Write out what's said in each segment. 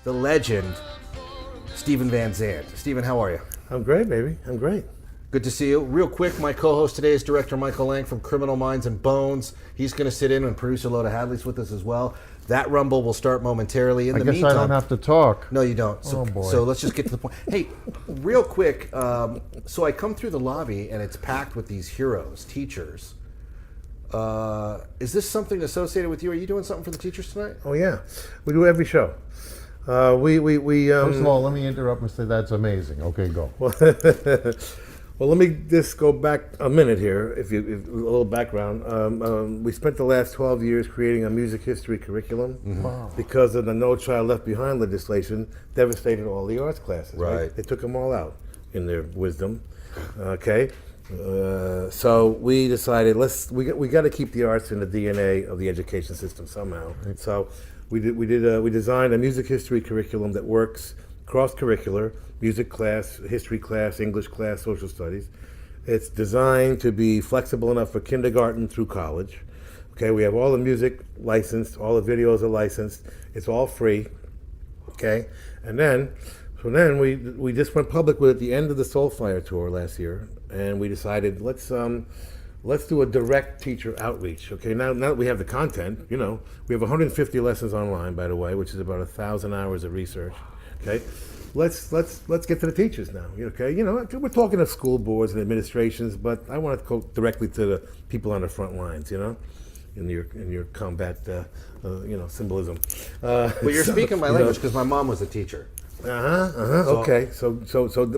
the legend, Steven Van Zandt. Steven, how are you? I'm great, baby. I'm great. Good to see you. Real quick, my co-host today is director Michael Lange from Criminal Minds and Bones. He's going to sit in, and producer Loda Hadley's with us as well. That rumble will start momentarily. In the meantime, I don't have to talk. No, you don't. So, oh, boy. So let's just get to the point. Hey, real quick, so I come through the lobby, and it's packed with these heroes, teachers. Is this something associated with you? Are you doing something for the teachers tonight? Oh, yeah. We do every show. First of all, let me interrupt and say that's amazing. Okay, go. Well, let me just go back a minute here, if a little background. We spent the last 12 years creating a music history curriculum because of the No Child Left Behind legislation devastated all the arts classes. Right? They took them all out in their wisdom. Okay, so we decided we got to keep the arts in the DNA of the education system somehow. And so we designed a music history curriculum that works cross-curricular, music class, history class, English class, social studies. It's designed to be flexible enough for kindergarten through college. Okay, we have all the music licensed, all the videos are licensed. It's all free. Okay, and then we just went public with it at the end of the Soulfire tour last year, and we decided let's do a direct teacher outreach. Okay, now that we have the content, we have 150 lessons online, by the way, which is about 1,000 hours of research. Okay, let's get to the teachers now. Okay, we're talking to school boards and administrations, but I want to go directly to the people on the front lines. In your combat, symbolism. Well, you're speaking my language because my mom was a teacher. Okay, so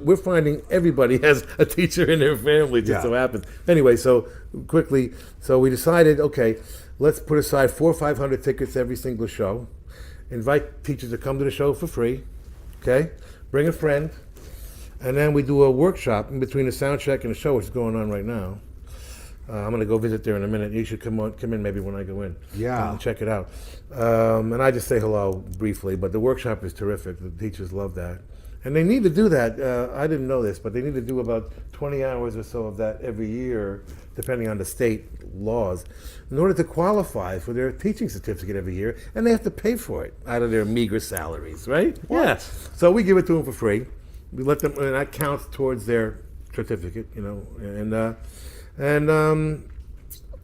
we're finding everybody has a teacher in their family. Just so happens. Anyway, so quickly, we decided, okay, let's put aside 400 or 500 tickets every single show. Invite teachers to come to the show for free. Okay, bring a friend, and then we do a workshop in between the sound check and the show, which is going on right now. I'm going to go visit there in a minute. You should come in maybe when I go in. Yeah. Check it out. And I just say hello briefly, but the workshop is terrific. The teachers love that. And they need to do that. I didn't know this, but they need to do about 20 hours or so of that every year, depending on the state laws, in order to qualify for their teaching certificate every year, and they have to pay for it out of their meager salaries, right? What? Yeah. So we give it to them for free. We let them, and that counts towards their certificate,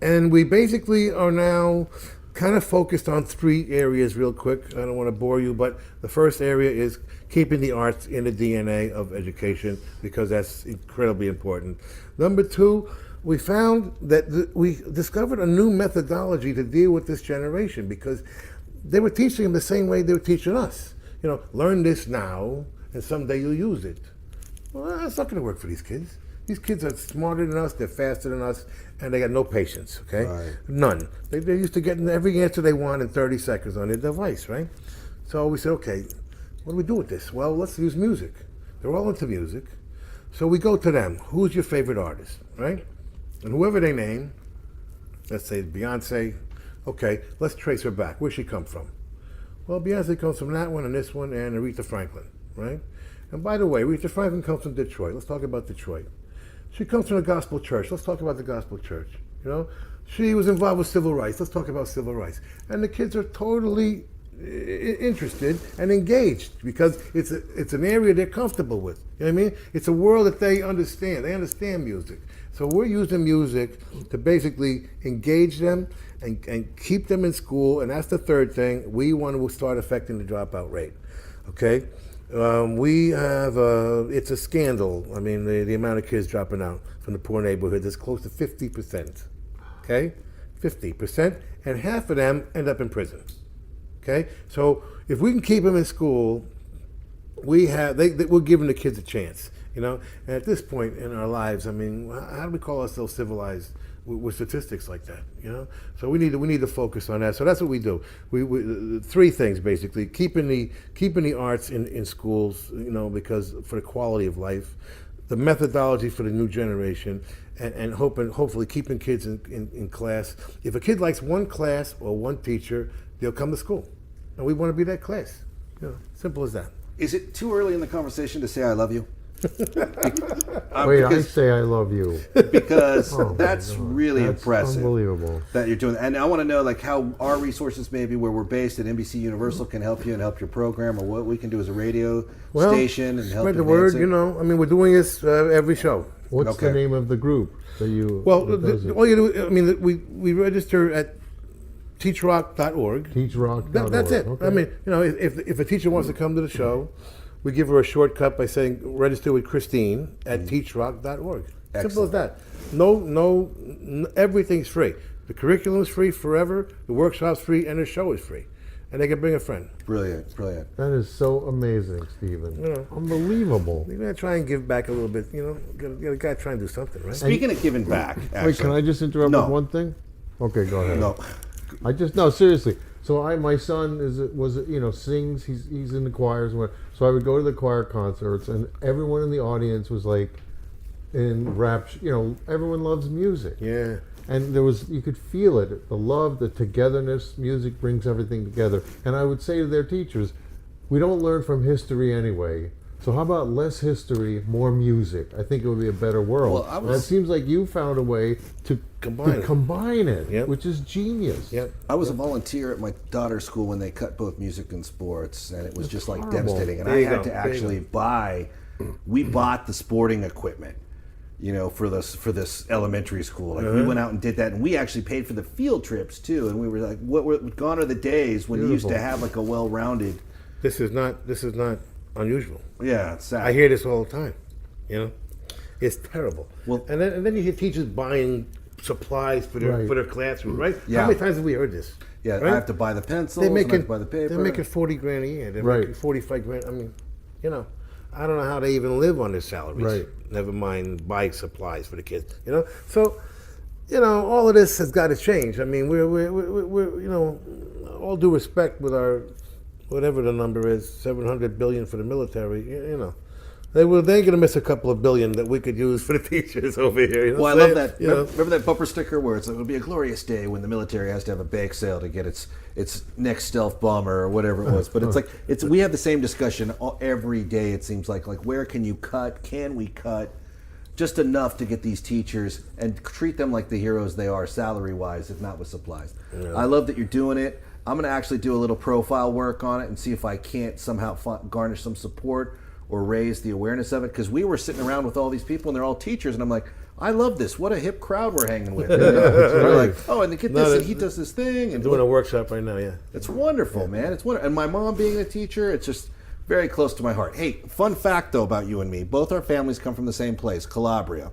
and we basically are now kind of focused on 3 areas real quick. I don't want to bore you, but the first area is keeping the arts in the DNA of education because that's incredibly important. Number 2, we found that we discovered a new methodology to deal with this generation because they were teaching them the same way they were teaching us. Learn this now and someday you'll use it. Well, that's not going to work for these kids. These kids are smarter than us, they're faster than us, and they got no patience, okay? Right. None. They're used to getting every answer they want in 30 seconds on their device, right? So we said, okay, what do we do with this? Well, let's use music. They're all into music. So we go to them. Who's your favorite artist, right? And whoever they name, let's say Beyonce, okay, let's trace her back. Where'd she come from? Well, Beyonce comes from that one and this one and Aretha Franklin, right? And by the way, Aretha Franklin comes from Detroit. Let's talk about Detroit. She comes from the gospel church. Let's talk about the gospel church. She was involved with civil rights. Let's talk about civil rights. And the kids are totally interested and engaged because it's an area they're comfortable with. You know what I mean? It's a world that they understand. They understand music. So we're using music to basically engage them and keep them in school. And that's the third thing. We want to start affecting the dropout rate. Okay? We have, it's a scandal. I mean, the amount of kids dropping out from the poor neighborhoods is close to 50%, okay? 50%, and half of them end up in prison, okay? So if we can keep them in school, we're giving the kids a chance, And at this point in our lives, I mean, how do we call ourselves civilized with statistics like that, So we need to focus on that. So that's what we do. We 3 things basically: keeping the arts in schools, because for the quality of life, the methodology for the new generation, and hopefully keeping kids in class. If a kid likes one class or one teacher, they'll come to school, and we want to be that class. Simple as that. Is it too early in the conversation to say I love you? Wait, I because say I love you. because Oh my that's God. really That's impressive. Unbelievable. That you're doing, and I want to know like how our resources, maybe where we're based at NBC Universal, can help you and help your program, or what we can do as a radio station and help spread the advance word. it. You know, I mean, we're doing this every show. What's Okay. the name of the group that you? Well, that does it? all you do, I mean, we register at teachrock.org. TeachRock. That's it. Okay. I mean, you know, if a teacher wants to come to the show, we give her a shortcut by saying register with Christine at teachrock.org. Simple as that. No, everything's free. The curriculum's free forever. The workshop's free, and the show is free. And they can bring a friend. Brilliant. That is so amazing, Steven. Yeah. Unbelievable. We're gonna try and give back a little bit. You know, gotta try and do something, right? Speaking of giving back, actually, Wait, can I just interrupt No. with one thing? Okay, go ahead. No. No, seriously. So my son sings. He's in the choirs and what. So I would go to the choir concerts, and everyone in the audience was like in rapture. You know, everyone loves music. Yeah. And you could feel it, the love, the togetherness. Music brings everything together. And I would say to their teachers, we don't learn from history anyway. So how about less history, more music? I think it would be a better world. Well, and it seems like you found a way to combine it, Yep. which is genius. Yep. I was a volunteer at my daughter's school when they cut both music and sports, and it was just like horrible. devastating. And There I you had go. to There you actually go. we bought the sporting equipment, you know, for this elementary school. Like we went out and did that, and we actually paid for the field trips too. And we were like, gone are the days when you used to Beautiful. have like a well-rounded. This is not unusual. Yeah, it's sad. I hear this all the time. You know, it's terrible. Well- and then you hear teachers buying supplies for their Right. classroom, right? Yeah. How many times have we heard this? Yeah, right? I have to buy the pencils. They're and I have making to buy the paper. They're making $40,000 a year. They're Right. making $45,000. I mean, you know, I don't know how they even live on their salaries. Right. Never mind buy supplies for the kids. You know, so you know, all of this has got to change. I mean, we're you know, all due respect with our whatever the number is, $700 billion for the military. You know, they're going to miss a couple of billion that we could use for the teachers over here. You know Well, I what I'm love saying? that. You know? Remember that bumper sticker where it would be a glorious day when the military has to have a bake sale to get its next stealth bomber or whatever it was. But it's like we have the same discussion every day. It seems like where can you cut? Can we cut just enough to get these teachers and treat them like the heroes they are, salary wise, if not with supplies? Yeah. I love that you're doing it. I'm going to actually do a little profile work on it and see if I can't somehow garnish some support or raise the awareness of it, because we were sitting around with all these people and they're all teachers, and I'm like, I love this. What a hip crowd we're hanging with. You know? We're like, oh, and get this, and he does this thing, and Doing a workshop right now, yeah. it's wonderful, man. It's wonderful. And my mom being a teacher, it's just very close to my heart. Hey, fun fact though about you and me: both our families come from the same place, Calabria,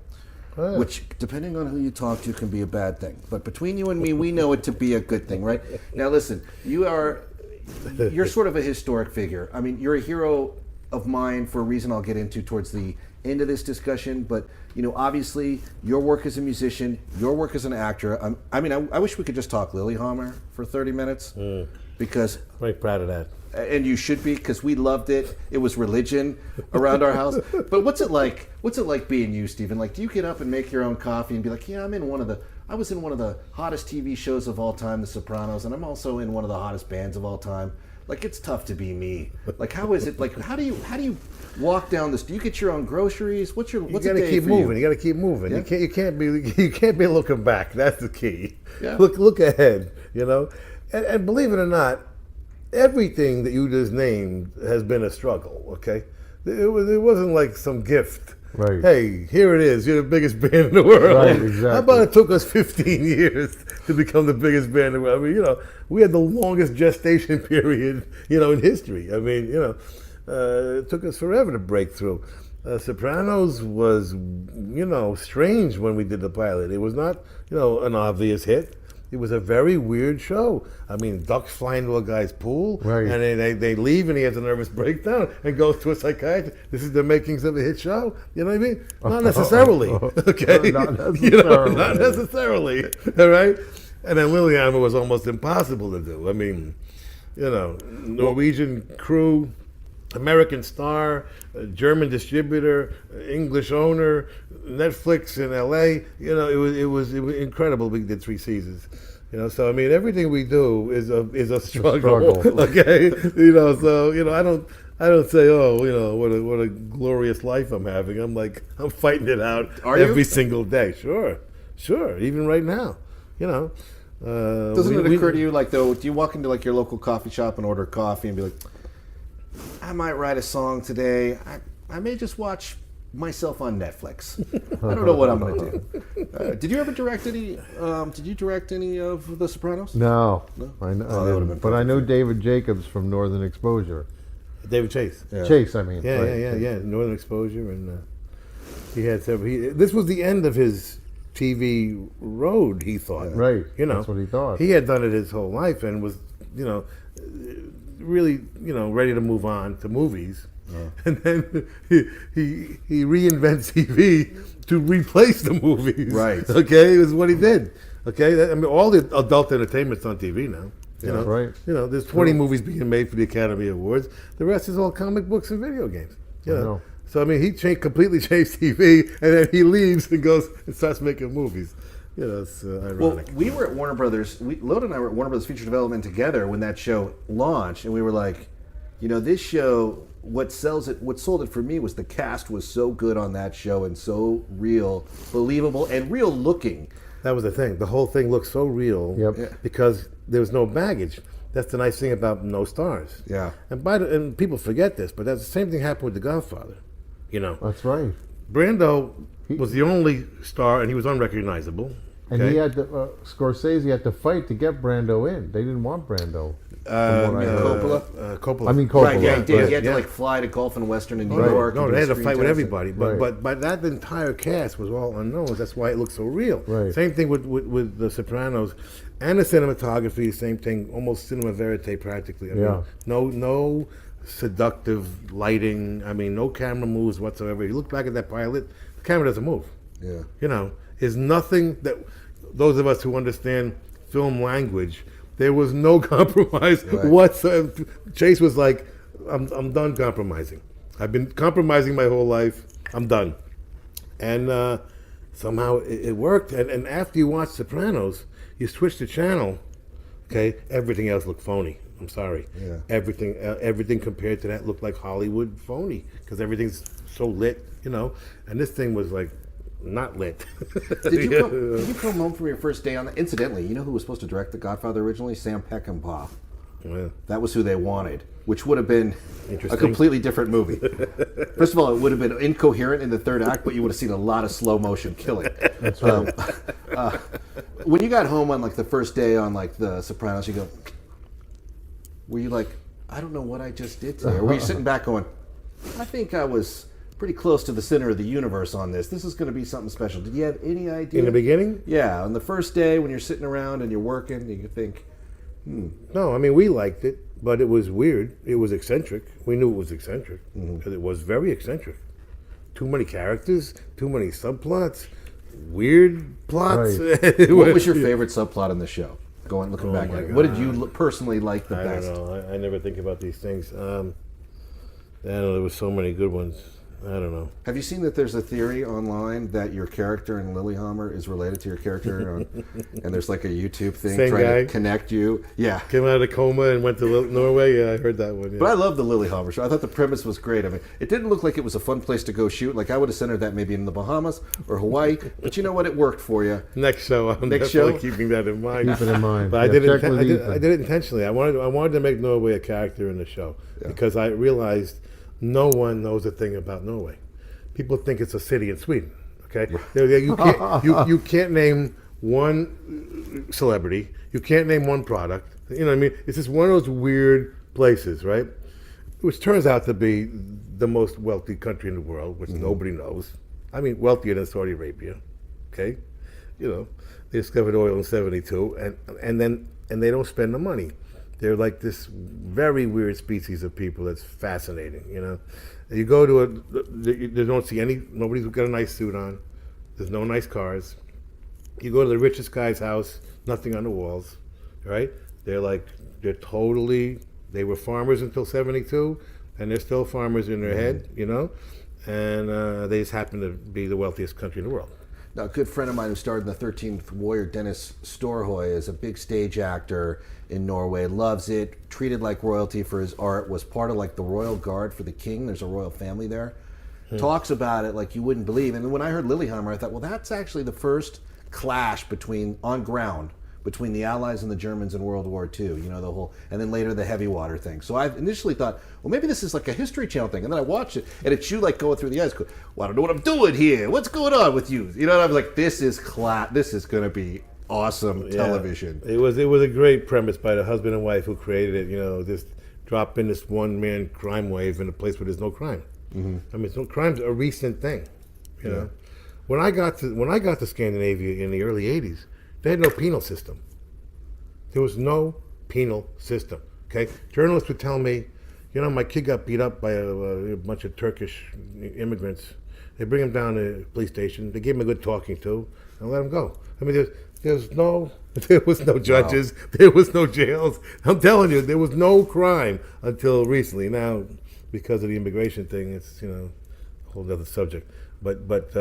which, depending on who you talk to, can be a bad thing. But between you and me, we know it to be a good thing, right? Now, listen, you're sort of a historic figure. I mean, you're a hero of mine for a reason I'll get into towards the end of this discussion. But you know, obviously, your work as a musician, your work as an actor. I mean, I wish we could just talk Lillehammer for 30 minutes because. Very proud of that. And you should be, because we loved it. It was religion around our house. But what's it like? What's it like being you, Steven? Like, do you get up and make your own coffee and be like, yeah, I was in one of the hottest TV shows of all time, The Sopranos, and I'm also in one of the hottest bands of all time. Like, it's tough to be me. Like, how is it? Like, how do you walk down this? Do you get your own groceries? What's a day keep for moving. you? You got to keep moving. Yeah. You can't be looking back. That's the key. Yeah. Look ahead. You know, and believe it or not, everything that you just named has been a struggle. Okay, it wasn't like some gift. Right. Hey, here it is. You're the biggest band in the world. Right, exactly. How about it took us 15 years to become the biggest band in the world? I mean, you know, we had the longest gestation period, you know, in history. I mean, you know, it took us forever to break through. Sopranos was, you know, strange when we did the pilot. It was not, you know, an obvious hit. It was a very weird show. I mean, ducks fly into a guy's pool, Right. and they leave, and he has a nervous breakdown and goes to a psychiatrist. This is the makings of a hit show. You know what I mean? Not necessarily. Okay, Not necessarily. You know, not necessarily. All right. And then Lillehammer was almost impossible to do. I mean, you know, Norwegian crew, American star, German distributor, English owner, Netflix in LA. You know, it was incredible. We did 3 seasons. You know, so I mean, everything we do is a struggle. Okay, you know, so you know, I don't say, oh, you know, what a glorious life I'm having. I'm fighting it out every single day. Sure, even right now, you know. Doesn't it occur to you, like, though, do you walk into like your local coffee shop and order coffee and be like, I might write a song today. I may just watch myself on Netflix. I don't know what I'm going to do. Did you ever direct any? Did you direct any of The Sopranos? No, that I know, would have been but I know David Jacobs from Northern Exposure. David Chase. Yeah. Chase, I mean. Yeah, right. yeah. Northern Exposure, and he had several. This was the end of his TV road. He thought, Right. You know, That's what he thought. He had done it his whole life and was, you know, really, you know, ready to move on to movies. Yeah. And then he reinvents TV to replace the movies. Right. Okay, it was what he did. Okay, I mean, all the adult entertainment's on TV now. You know, right. You know, there's 20 movies being made for the Academy Awards. The rest is all comic books and video games. You know. I know. So I mean, he completely changed TV, and then he leaves and goes and starts making movies. You know, it's ironic. Well, we were at Warner Brothers. Loda and I were at Warner Brothers Feature Development together when that show launched, and we were like, you know, this show. What sold it for me was the cast was so good on that show and so real, believable, and real looking. That was the thing. The whole thing looked so real. Yep. Yeah. Because there was no baggage. That's the nice thing about no stars. Yeah. And people forget this, but that's the same thing happened with The Godfather. You know, That's right. Brando was the only star, and he was unrecognizable. And okay? he had to, Scorsese had to fight to get Brando in. They didn't want Brando. from what I heard. Coppola. I mean, Coppola. Right, yeah, he did. He had to Yeah. like fly to Gulf and Western in New Right. York. No, and they do had to screen fight with tests. everybody, but that entire cast was all unknowns. That's why it looked so real. Right. Same thing with The Sopranos, and the cinematography. Same thing, almost cinema verite practically. I Yeah. mean, no seductive lighting. I mean, no camera moves whatsoever. You look back at that pilot, the camera doesn't move. Yeah. You know, is nothing that those of us who understand film language. There was no compromise whatsoever. Chase was like, I'm done compromising. I've been compromising my whole life. I'm done. And somehow it worked. And after you watch Sopranos, you switch the channel, okay, everything else looked phony. I'm sorry. Yeah. Everything compared to that looked like Hollywood phony because everything's so lit, you know. And this thing was like not lit. Did you come home from your first day on that? Incidentally, you know who was supposed to direct The Godfather originally? Sam Peckinpah. Yeah. That was who they wanted, which would have been a Interesting. completely different movie. First of all, it would have been incoherent in the third act, but you would have seen a lot of slow motion killing. That's right. When you got home on like the first day on like The Sopranos, you go, were you like, I don't know what I just did today? Or were you sitting back going, I think I was pretty close to the center of the universe on this. This is going to be something special. Did you have any idea? In the beginning? Yeah, on the first day when you're sitting around and you're working, you think, No, I mean, we liked it, but it was weird. It was eccentric. We knew it was eccentric because it was very eccentric. Too many characters, too many subplots, weird plots. Right. what was your favorite subplot in the show? Looking back my at it. What did God. you personally like the I best? don't know. I never think about these things. I don't know. There were so many good ones. I don't know. Have you seen that there's a theory online that your character in Lillehammer is related to your character? And there's like a YouTube thing Same trying guy? to connect you. Yeah. Came out of coma and went to Norway. Yeah, I heard that one. Yeah. But I love the Lillehammer show. I thought the premise was great. I mean, it didn't look like it was a fun place to go shoot. Like I would have centered that maybe in the Bahamas or Hawaii. But you know what? It worked for you. Next show, I'm Next definitely show? keeping that in mind. Keep it in mind. But Yeah, I did check with Ethan. I did it intentionally. I wanted to make Norway a character in the show because I realized no one knows a thing about Norway. People think it's a city in Sweden. Okay, you can't name one celebrity. You can't name one product. You know what I mean? It's just one of those weird places, right? Which turns out to be the most wealthy country in the world, which nobody knows. I mean, wealthier than Saudi Arabia. Okay, you know, they discovered oil in '72, and they don't spend the money. They're like this very weird species of people that's fascinating, you know. You go to they don't see nobody's got a nice suit on. There's no nice cars. You go to the richest guy's house, nothing on the walls, right? They were farmers until '72, and they're still farmers in their head, you know. And they just happen to be the wealthiest country in the world. Now, a good friend of mine who starred in the 13th Warrior, Dennis Storhoy, is a big stage actor in Norway, loves it, treated like royalty for his art, was part of like the royal guard for the king. There's a royal family there. Talks about it like you wouldn't believe. And when I heard Lillehammer, I thought, well, that's actually the first clash on ground between the Allies and the Germans in World War II, you know, the whole, and then later the heavy water thing. So I initially thought, well, maybe this is like a History Channel thing. And then I watched it, and it's you like going through the eyes, going, well, I don't know what I'm doing here. What's going on with you? You know, and I was like, this is going to be awesome television. It was a great premise by the husband and wife who created it, you know, just drop in this one-man crime wave in a place where there's no crime. Mm-hmm. I mean, so crime's a recent thing, you know. When I got to Scandinavia in the early 80s, they had no penal system. There was no penal system. Okay, journalists would tell me, you know, my kid got beat up by a bunch of Turkish immigrants. They bring him down to the police station. They give him a good talking to, and let him go. I mean, there was no judges. Wow. There was no jails. I'm telling you, there was no crime until recently. Now, because of the immigration thing, it's, you know, a whole other subject. But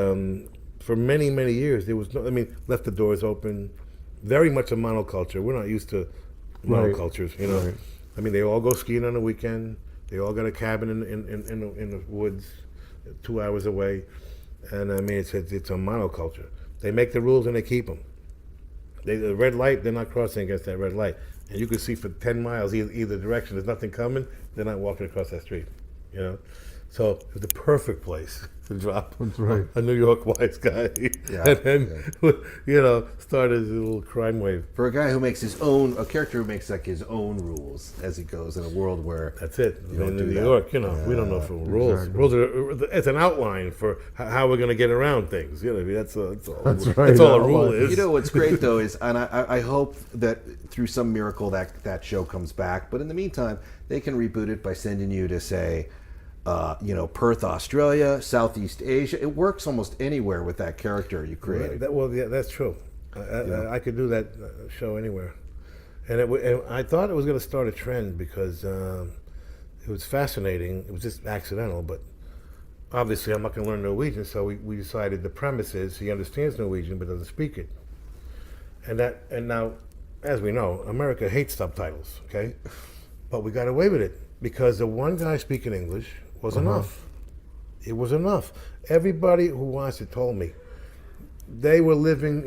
for many, many years, there was no, I mean, left the doors open, very much a monoculture. We're not used to monocultures, you know. Right. I mean, they all go skiing on the weekend. They all got a cabin in the woods 2 hours away. And I mean, it's a monoculture. They make the rules and they keep them. The red light, they're not crossing against that red light. And you can see for 10 miles either direction, there's nothing coming, they're not walking across that street, you know. So it was the perfect place to drop a New York wise guy, and then you know, start a little crime wave. For a guy who makes a character who makes like his own rules as he goes in a world where that's it. In New York, you know, we don't know for rules. Exactly. Rules are it's an outline for how we're going to get around things. You know, that's all. That's all a rule is. You know what's great though is, and I hope that through some miracle that show comes back. But in the meantime, they can reboot it by sending you to say, you know, Perth, Australia, Southeast Asia. It works almost anywhere with that character you created. That's true. I could do that show anywhere. And I thought it was going to start a trend because it was fascinating. It was just accidental, but obviously I'm not going to learn Norwegian, so we decided the premise is he understands Norwegian but doesn't speak it. And now, as we know, America hates subtitles, okay? But we got away with it because the one guy speaking English was enough. It was enough. Everybody who watched it told me they were living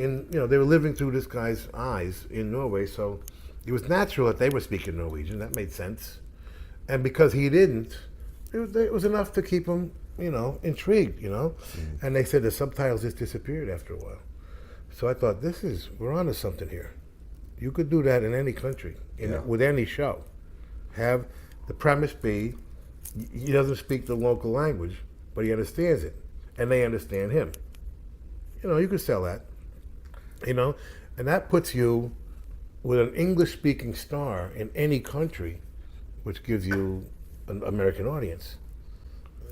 through this guy's eyes in Norway, so it was natural that they were speaking Norwegian. That made sense. And because he didn't, it was enough to keep him, you know, intrigued, you know. Mm. And they said the subtitles just disappeared after a while. So I thought, we're onto something here. You could do that in any country, with any show. Have the premise be, he doesn't speak the local language, but he understands it, and they understand him. You know, you could sell that, you know, and that puts you with an English-speaking star in any country, which gives you an American audience.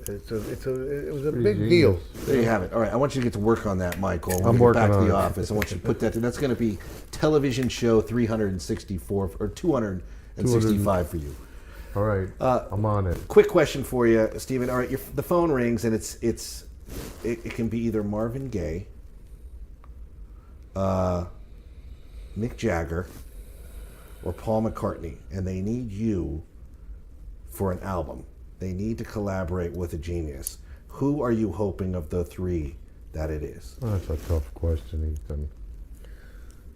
It was a big deal. There you have it. All right, I want you to get to work on that, Michael. When we get back to the office, I want you to put that. That's going to be television show 364 or 265 for you. All right, I'm on it. Quick question for you, Steven. All right, the phone rings and it can be either Marvin Gaye, Mick Jagger, or Paul McCartney, and they need you for an album. They need to collaborate with a genius. Who are you hoping of the three that it is? Oh, that's a tough question, Ethan.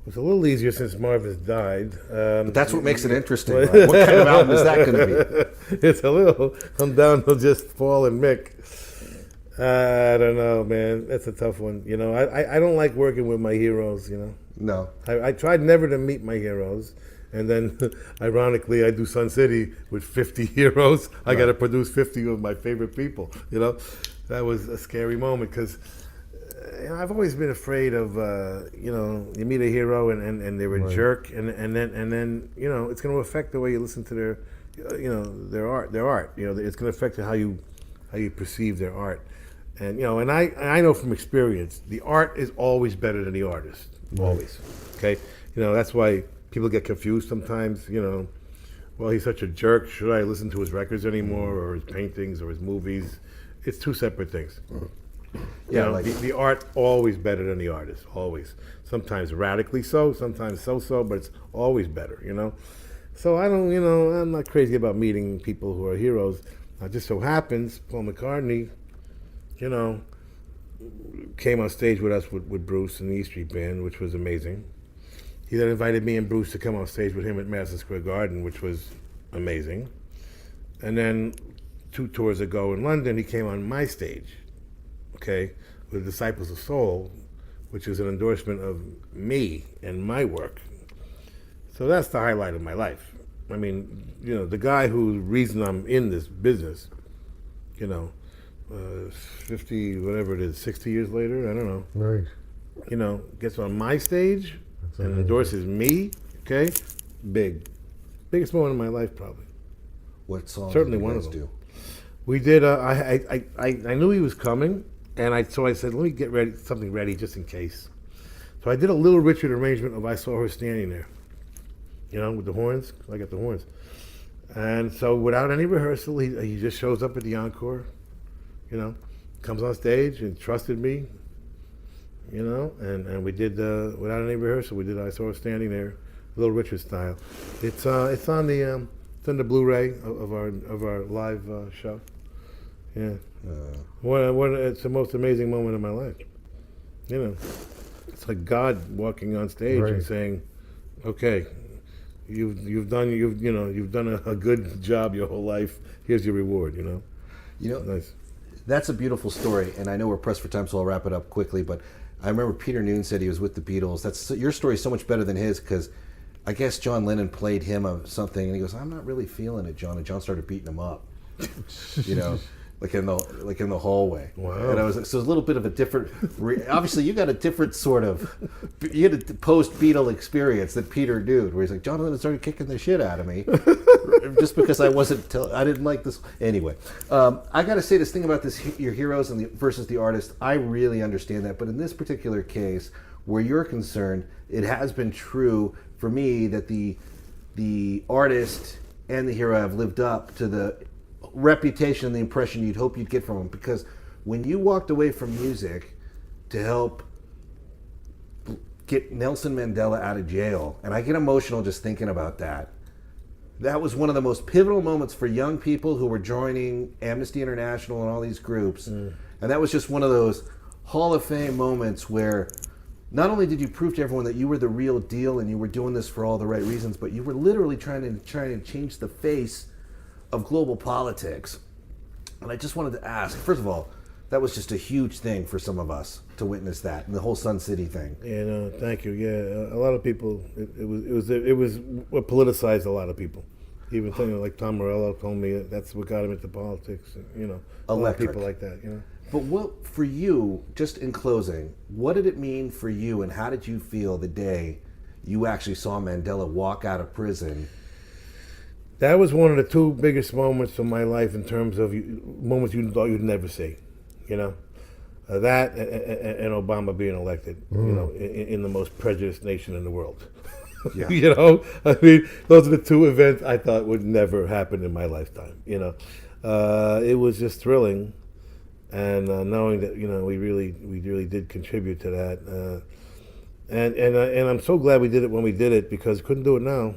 It's a little easier since Marvin's died. But that's what makes it interesting. Right? What kind of album is that going to be? It's a little. I'm down to just Paul and Mick. I don't know, man. That's a tough one. You know, I don't like working with my heroes. You know. No. I tried never to meet my heroes, and then, ironically, I do Sun City with 50 heroes. I got to produce 50 of my favorite people. You know, that was a scary moment because. I've always been afraid of, you know, you meet a hero and they're a jerk, and then you know it's going to affect the way you listen to their, you know, their art. You know, it's going to affect how you perceive their art, and you know, and I know from experience, the art is always better than the artist, always. Okay, you know that's why people get confused sometimes. You know, well, he's such a jerk. Should I listen to his records anymore, or his paintings, or his movies? It's two separate things. You know, like the art always better than the artist, always. Sometimes radically so, sometimes so, but it's always better, you know? So I don't, I'm not crazy about meeting people who are heroes. It just so happens Paul McCartney, came on stage with us with Bruce and the E Street Band, which was amazing. He then invited me and Bruce to come on stage with him at Madison Square Garden, which was amazing. And then 2 tours ago in London, he came on my stage, okay, with Disciples of Soul, which is an endorsement of me and my work. So that's the highlight of my life. I mean, the guy who's the reason I'm in this business, 50, whatever it is, 60 years later, I don't know. Right. Gets on my stage That's and amazing. endorses me, okay? Biggest moment of my life, probably. what songs Certainly did you one of guys them. do? We did. I knew he was coming, and so I said, let me get something ready just in case. So I did a Little Richard arrangement of "I Saw Her Standing There," with the horns. I got the horns, and so without any rehearsal, he just shows up at the encore. Comes on stage and trusted me. And we did without any rehearsal. We did "I Saw Her Standing There," Little Richard style. It's on the Blu-ray of our live show. Yeah. It's the most amazing moment of my life. It's like God walking on stage Right. and saying, "Okay, you've done a good job your whole life. Here's your reward." Nice. That's a beautiful story, and I know we're pressed for time, so I'll wrap it up quickly. But I remember Peter Noon said he was with the Beatles. Your story is so much better than his, because I guess John Lennon played him of something, and he goes, "I'm not really feeling it, John," and John started beating him up, like in the hallway. Wow. And I was so it was a little bit of a different. Obviously, you got a different sort of. You had a post-Beatle experience that Peter Noon, where he's like, John Lennon started kicking the shit out of me, just because I didn't like this. Anyway, I got to say this thing about your heroes versus the artist. I really understand that, but in this particular case, where you're concerned, it has been true for me that the artist and the hero have lived up to the reputation and the impression you'd hope you'd get from them. Because when you walked away from music to help get Nelson Mandela out of jail, and I get emotional just thinking about that, that was one of the most pivotal moments for young people who were joining Amnesty International and all these groups. And that was just one of those Hall of Fame moments where not only did you prove to everyone that you were the real deal and you were doing this for all the right reasons, but you were literally trying to change the face of global politics. And I just wanted to ask, first of all, that was just a huge thing for some of us to witness that, and the whole Sun City thing. Yeah, thank you. Yeah, a lot of people. It was what politicized a lot of people. Even things like Tom Morello told me that's what got him into politics. A lot of people like that. But what, for you, just in closing, what did it mean for you, and how did you feel the day you actually saw Mandela walk out of prison? That was one of the 2 biggest moments of my life in terms of moments you thought you'd never see. That and Obama being elected. In the most prejudiced nation in the world. Yeah. I mean, those are the 2 events I thought would never happen in my lifetime. It was just thrilling. And knowing that we really did contribute to that, and I'm so glad we did it when we did it, because couldn't do it now.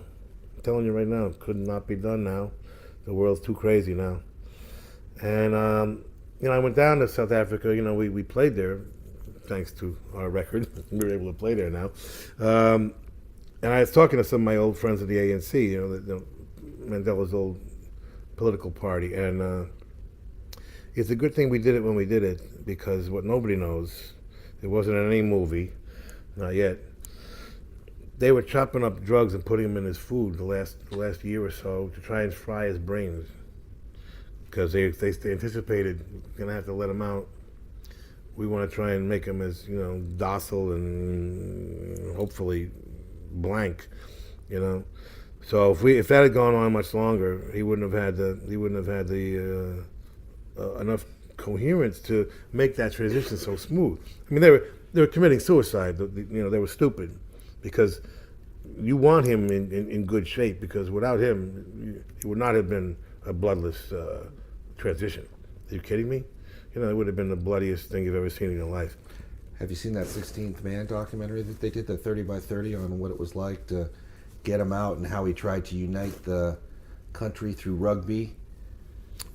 I'm telling you right now, it could not be done now. The world's too crazy now. And I went down to South Africa. We played there, thanks to our record. We were able to play there now. And I was talking to some of my old friends at the ANC, the Mandela's old political party, and. It's a good thing we did it when we did it, because what nobody knows, it wasn't in any movie, not yet. They were chopping up drugs and putting them in his food the last year or so to try and fry his brains, because they anticipated gonna have to let him out. We want to try and make him as docile and hopefully blank, So if that had gone on much longer, he wouldn't have had the enough coherence to make that transition so smooth. I mean, they were committing suicide. They were stupid, because you want him in good shape, because without him, it would not have been a bloodless transition. Are you kidding me? it would have been the bloodiest thing you've ever seen in your life. Have you seen that 16th Man documentary that they did, the 30 by 30, on what it was like to get him out and how he tried to unite the country through rugby?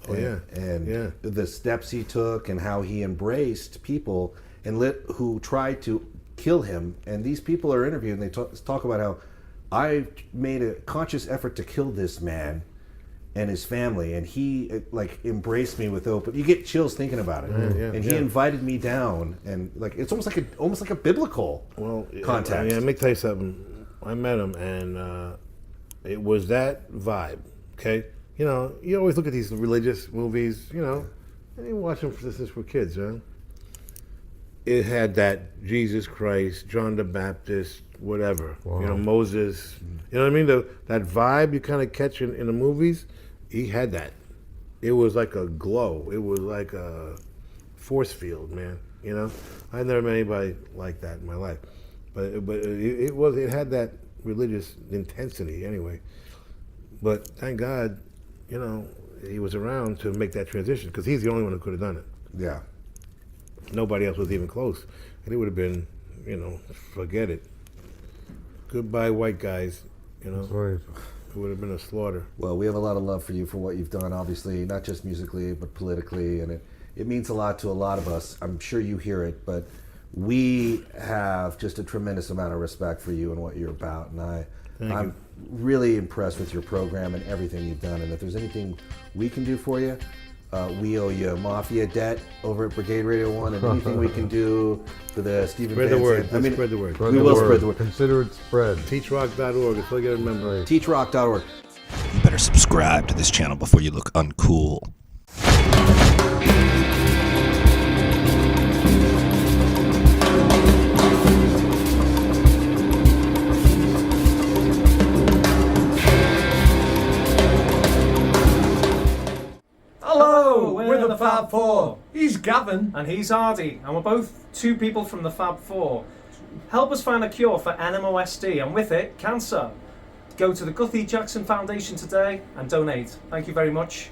Oh, And the steps he took and how he embraced people who tried to kill him. And these people are interviewed and they talk about how I made a conscious effort to kill this man and his family, and he embraced me with open. You get chills thinking about it. He invited me down, and it's almost like a biblical contact. Let me tell you something. I met him, and it was that vibe. Okay, you always look at these religious movies, and you watch them for this for kids, huh? It had that Jesus Christ, John the Baptist, whatever. Wow. Moses. You know what I mean? That vibe you kind of catch in the movies. He had that. It was like a glow. It was like a force field, man. I never met anybody like that in my life. But it had that religious intensity anyway. But thank God, he was around to make that transition, because he's the only one who could have done it. Yeah. Nobody else was even close. And it would have been, forget it. Goodbye, white guys. That's right. It would have been a slaughter. Well, we have a lot of love for you for what you've done, obviously, not just musically, but politically, and it means a lot to a lot of us. I'm sure you hear it, but we have just a tremendous amount of respect for you and what you're about, and I'm really impressed with your program and everything you've done, and if there's anything we can do for you, we owe you a mafia debt over at Brigade-Radio-One, and anything we can do for the Steven Van Zandt. Spread the word. We will spread the word. Consider it spread. Teachrock.org. That's all you got to remember. Right. Teachrock.org. You better subscribe to this channel before you look uncool. Hello, we're the Fab Four. He's Gavin. And he's Hardy, and we're both two people from the Fab Four. Help us find a cure for NMOSD, and with it, cancer. Go to the Guthrie Jackson Foundation today and donate. Thank you very much.